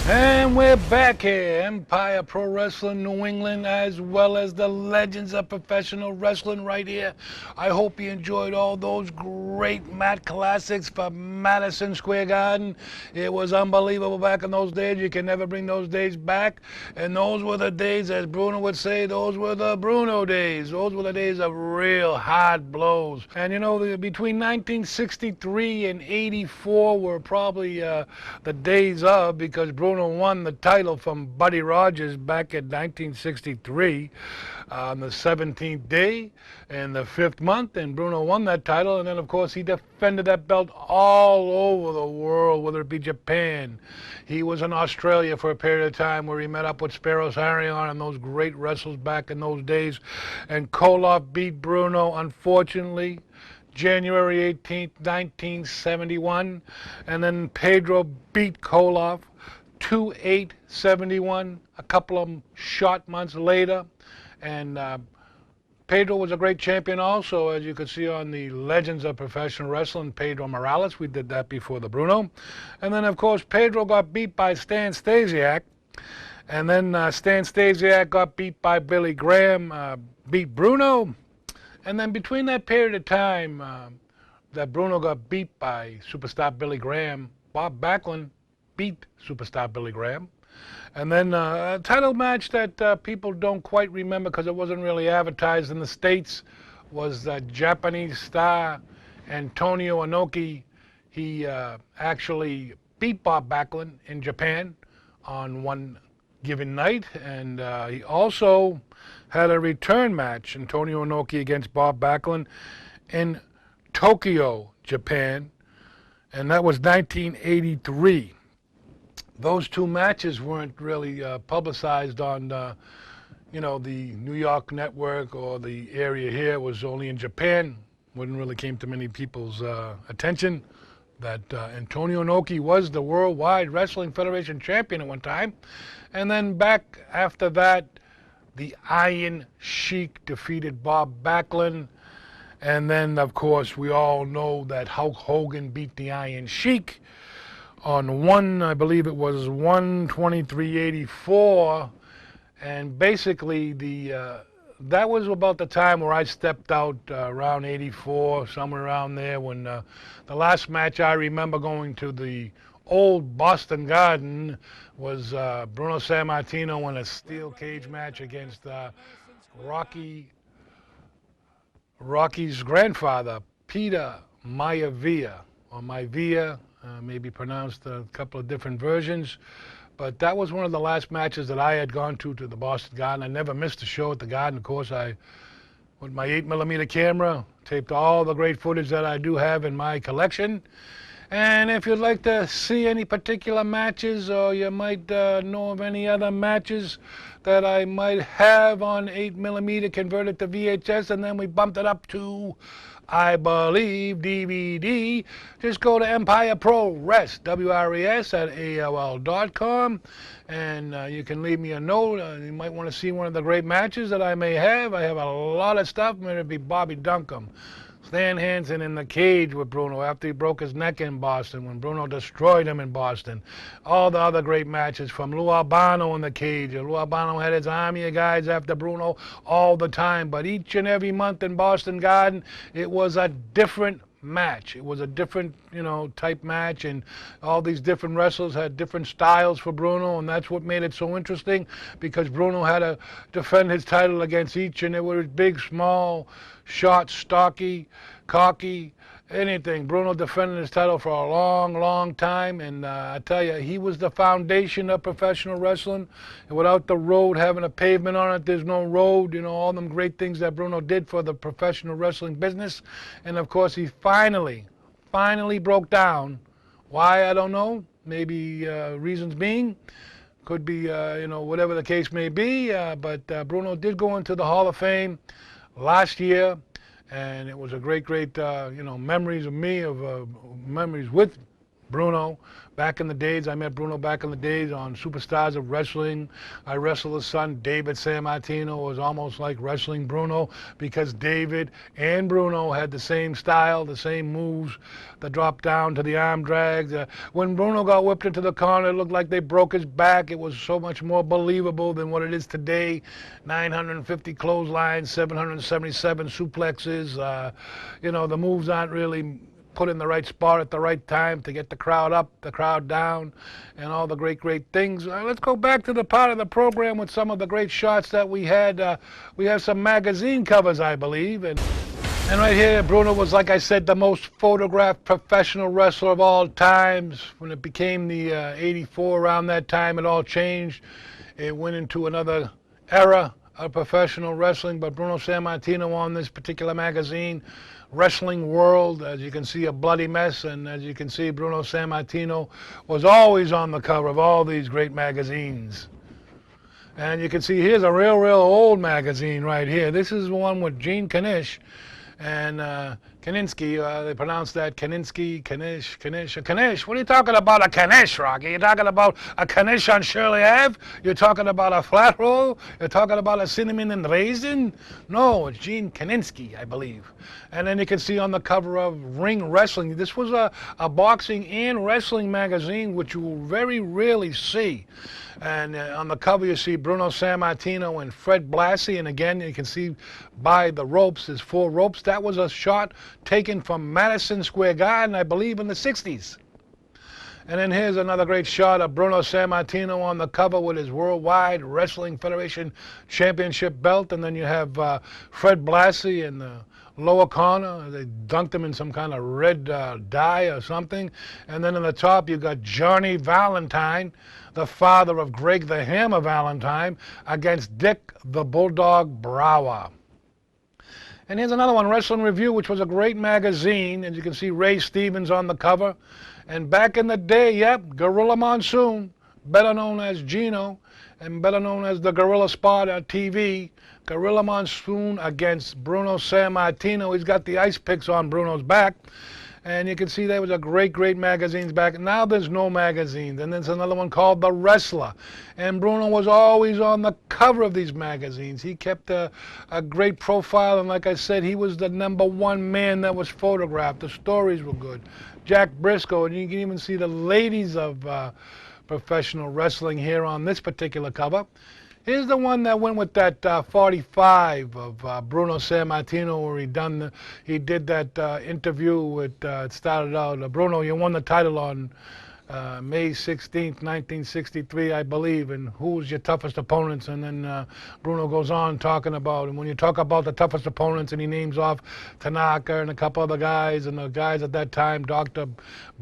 And we're back here, Empire Pro Wrestling New England, as well as the legends of professional wrestling right here. I hope you enjoyed all those great mat classics for Madison Square Garden. It was unbelievable back in those days. You can never bring those days back. And those were the days, as Bruno would say, those were the Bruno days. Those were the days of real hard blows. And you know, between 1963 and 84 were probably the days of, because Bruno won the title from Buddy Rogers back in 1963 on the 17th day in the 5th month, and Bruno won that title. And then of course he defended that belt all over the world, whether it be Japan. He was in Australia for a period of time where he met up with Spiros Arion and those great wrestlers back in those days, and Koloff beat Bruno, unfortunately, January 18th, 1971, and then Pedro beat Koloff 2/8/71, a couple of short months later. And Pedro was a great champion also, as you could see on the Legends of Professional Wrestling, Pedro Morales. We did that before the Bruno. And then, of course, Pedro got beat by Stan Stasiak. And then Stan Stasiak got beat by Billy Graham, beat Bruno. And then between that period of time, that Bruno got beat by superstar Billy Graham. Bob Backlund beat superstar Billy Graham. And then a title match that people don't quite remember because it wasn't really advertised in the States was the Japanese star Antonio Inoki. He actually beat Bob Backlund in Japan on one given night. And he also had a return match, Antonio Inoki against Bob Backlund, in Tokyo, Japan. And that was 1983. Those two matches weren't really publicized on, the New York network or the area here. It was only in Japan. Wouldn't really came to many people's attention that Antonio Inoki was the Worldwide Wrestling Federation champion at one time. And then back after that, the Iron Sheik defeated Bob Backlund. And then, of course, we all know that Hulk Hogan beat the Iron Sheik on I believe it was 1/23/84, and basically that was about the time where I stepped out around 84, somewhere around there, when the last match I remember going to the old Boston Garden was Bruno Sammartino in a steel cage match against Rocky's grandfather, Peter Maivia, or Maivia. Maybe pronounced a couple of different versions, but that was one of the last matches that I had gone to the Boston Garden. I never missed a show at the Garden. Of course, I, with my 8mm camera, taped all the great footage that I do have in my collection. And if you'd like to see any particular matches, or you might know of any other matches that I might have on 8mm converted to VHS, and then we bumped it up to, I believe, DVD, just go to Empire Pro Rest, WRES, at AOL.com, and you can leave me a note. You might want to see one of the great matches that I may have. I have a lot of stuff. It'll be Bobby Duncombe, Stan Hansen in the cage with Bruno after he broke his neck in Boston, when Bruno destroyed him in Boston. All the other great matches, from Lou Albano in the cage. Lou Albano had his army of guys after Bruno all the time, but each and every month in Boston Garden, it was a different match. It was a different, type match, and all these different wrestlers had different styles for Bruno, and that's what made it so interesting, because Bruno had to defend his title against each, and they were big, small, short, stocky, cocky, anything. Bruno defended his title for a long, long time, and I tell you, he was the foundation of professional wrestling. And without the road having a pavement on it, there's no road. All them great things that Bruno did for the professional wrestling business. And of course, he finally broke down. Why, I don't know. Maybe reasons being, could be, whatever the case may be. But Bruno did go into the Hall of Fame last year. And it was a great, memories of me, memories with Bruno. Back in the days, I met Bruno back in the days on Superstars of Wrestling. I wrestled his son, David Sammartino. It was almost like wrestling Bruno, because David and Bruno had the same style, the same moves, the drop down to the arm drags. When Bruno got whipped into the corner, it looked like they broke his back. It was so much more believable than what it is today. 950 clotheslines, 777 suplexes. The moves aren't really put in the right spot at the right time to get the crowd up, the crowd down, and all the great things. Let's go back to the part of the program with some of the great shots that we had. We have some magazine covers, I believe, and right here, Bruno was, like I said, the most photographed professional wrestler of all times. When it became the 84, around that time, it all changed. It went into another era of professional wrestling, but Bruno Sammartino on this particular magazine, Wrestling World, as you can see, a bloody mess, and as you can see, Bruno Sammartino was always on the cover of all these great magazines. And you can see here's a real old magazine right here. This is one with Gene Kanish and Kaninsky. They pronounce that Kaninsky, Kanish. What are you talking about, a Kanish, Rocky? You're talking about a Kanish on Shirley Ave? You're talking about a flat roll? You're talking about a cinnamon and raisin? No, it's Gene Kaninsky, I believe. And then you can see on the cover of Ring Wrestling. This was a boxing and wrestling magazine, which you will very rarely see. And on the cover you see Bruno Sammartino and Fred Blassie, and again you can see by the ropes, there's 4 ropes. That was a shot taken from Madison Square Garden, I believe, in the 60s. And then here's another great shot of Bruno Sammartino on the cover with his Worldwide Wrestling Federation Championship belt. And then you have Fred Blassie in the lower corner. They dunked him in some kind of red dye or something. And then in the top, you got Johnny Valentine, the father of Greg the Hammer Valentine, against Dick the Bulldog Brower. And here's another one, Wrestling Review, which was a great magazine. And you can see Ray Stevens on the cover. And back in the day, yep, Gorilla Monsoon, better known as Gino, and better known as the Gorilla Spot on TV. Gorilla Monsoon against Bruno Sammartino. He's got the ice picks on Bruno's back. And you can see there was a great, great magazines back. Now there's no magazines. And there's another one called The Wrestler. And Bruno was always on the cover of these magazines. He kept a great profile. And like I said, he was the #1 man that was photographed. The stories were good. Jack Briscoe, and you can even see the ladies of professional wrestling here on this particular cover. Here's the one that went with that 45 of Bruno Sammartino, where he did that interview with, it started out, Bruno, you won the title on May 16th, 1963, I believe, and who's your toughest opponents? And then Bruno goes on talking about, and when you talk about the toughest opponents, and he names off Tanaka and a couple other guys, and the guys at that time, Dr.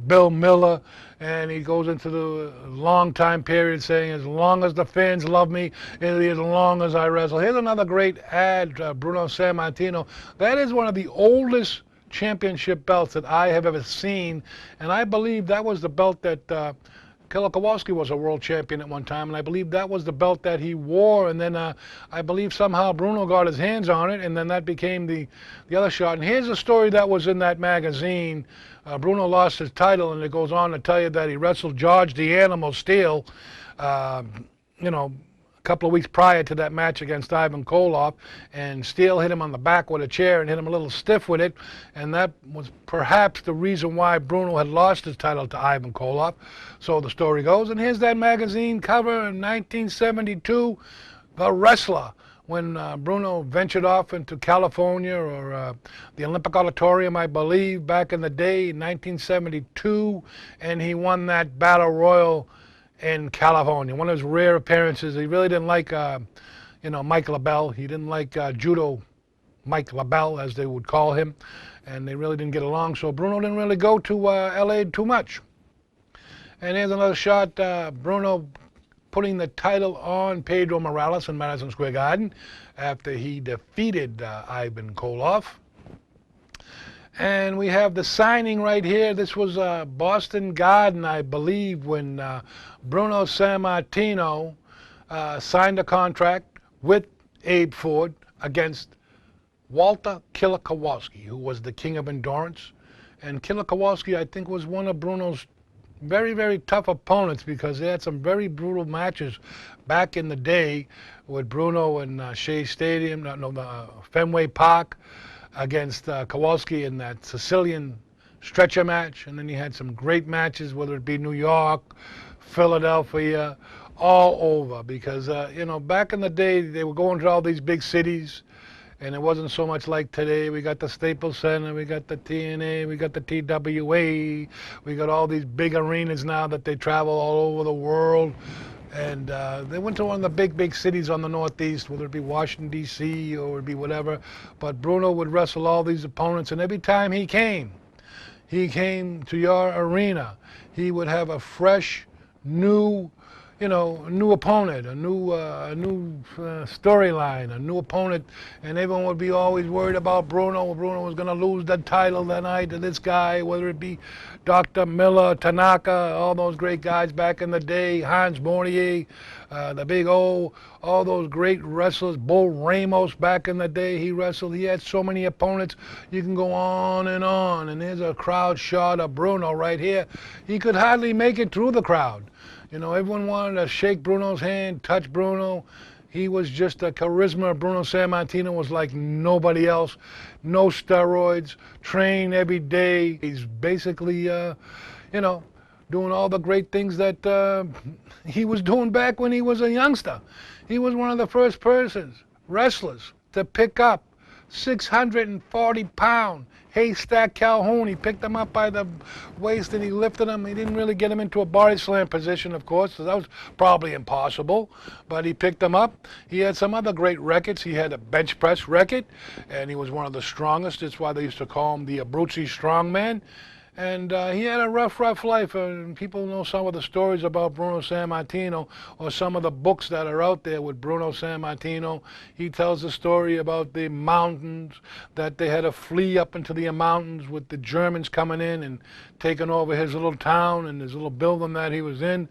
Bill Miller, and he goes into the long time period saying, as long as the fans love me, as long as I wrestle. Here's another great ad, Bruno Sammartino. That is one of the oldest championship belts that I have ever seen, and I believe that was the belt that Killer Kowalski was a world champion at one time, and I believe that was the belt that he wore, and then I believe somehow Bruno got his hands on it, and then that became the other shot. And here's a story that was in that magazine. Bruno lost his title, and it goes on to tell you that he wrestled George the Animal Steele, you know, a couple of weeks prior to that match against Ivan Koloff, and Steele hit him on the back with a chair and hit him a little stiff with it, and that was perhaps the reason why Bruno had lost his title to Ivan Koloff. So the story goes, and here's that magazine cover in 1972, The Wrestler, when Bruno ventured off into California, or the Olympic Auditorium, I believe, back in the day, 1972, and he won that Battle Royal in California. One of his rare appearances. He really didn't like, you know, Mike LaBelle. He didn't like Judo Mike LaBelle, as they would call him, and they really didn't get along. So Bruno didn't really go to LA too much. And here's another shot, Bruno putting the title on Pedro Morales in Madison Square Garden after he defeated Ivan Koloff. And we have the signing right here. This was Boston Garden, I believe, when Bruno Sammartino signed a contract with Abe Ford against Walter Killer Kowalski, who was the king of endurance. And Killer Kowalski, I think, was one of Bruno's very, very tough opponents, because they had some very brutal matches back in the day with Bruno in Shea Stadium, Fenway Park, against Kowalski in that Sicilian stretcher match. And then he had some great matches, whether it be New York, Philadelphia, all over, because you know, back in the day they were going to all these big cities, and it wasn't so much like today. We got the Staples Center, we got the TNA, we got the TWA, we got all these big arenas now that they travel all over the world. And they went to one of the big, big cities on the Northeast, whether it be Washington, D.C. or it be whatever. But Bruno would wrestle all these opponents, and every time he came to your arena, he would have a fresh, new, you know, a new opponent, a new storyline, a new opponent, and everyone would be always worried about Bruno. Bruno was going to lose the title that night to this guy, whether it be Dr. Miller, Tanaka, all those great guys back in the day, Hans Mornier, the Big O, all those great wrestlers, Bull Ramos back in the day, he wrestled. He had so many opponents. You can go on, and here's a crowd shot of Bruno right here. He could hardly make it through the crowd. You know, everyone wanted to shake Bruno's hand, touch Bruno. He was just a charisma. Bruno Sammartino was like nobody else. No steroids, train every day. He's basically, you know, doing all the great things that he was doing back when he was a youngster. He was one of the first wrestlers to pick up 640-pound haystack Calhoun. He picked him up by the waist and he lifted him. He didn't really get him into a body slam position, of course, so that was probably impossible, but he picked him up. He had some other great records. He had a bench press record, and he was one of the strongest. That's why they used to call him the Abruzzi Strongman. And he had a rough life, and people know some of the stories about Bruno Sammartino, or some of the books that are out there with Bruno Sammartino. He tells the story about the mountains, that they had to flee up into the mountains with the Germans coming in and taking over his little town and his little building that he was in.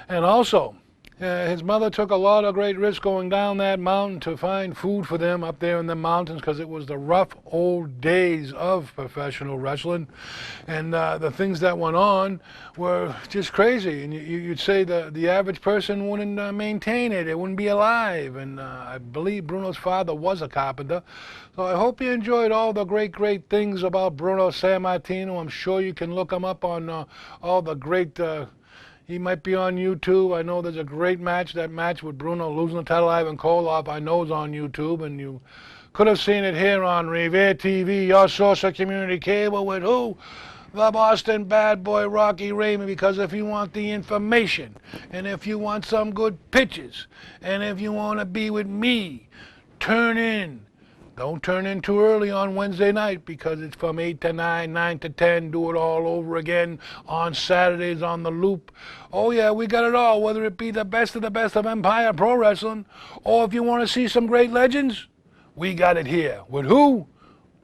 And also, his mother took a lot of great risks going down that mountain to find food for them up there in the mountains, because it was the rough old days of professional wrestling. And the things that went on were just crazy. And you'd say the average person wouldn't maintain it. It wouldn't be alive. And I believe Bruno's father was a carpenter. So I hope you enjoyed all the great things about Bruno Sammartino. I'm sure you can look him up on all the great... He might be on YouTube. I know there's a great match. That match with Bruno losing the title, Ivan Koloff, I know is on YouTube, and you could have seen it here on Revere TV, your source of community cable, with who? The Boston bad boy, Rocky Raymond. Because if you want the information, and if you want some good pictures, and if you want to be with me, turn in. Don't turn in too early on Wednesday night, because it's from 8 to 9, 9 to 10. Do it all over again on Saturdays on the Loop. Oh yeah, we got it all, whether it be the best of Empire Pro Wrestling, or if you want to see some great legends, we got it here. With who?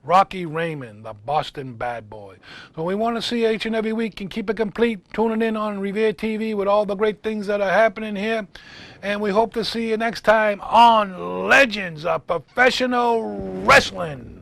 Rocky Raymond, the Boston bad boy. So we want to see each and every week and keep it complete. Tuning in on Revere TV with all the great things that are happening here. And we hope to see you next time on Legends of Professional Wrestling.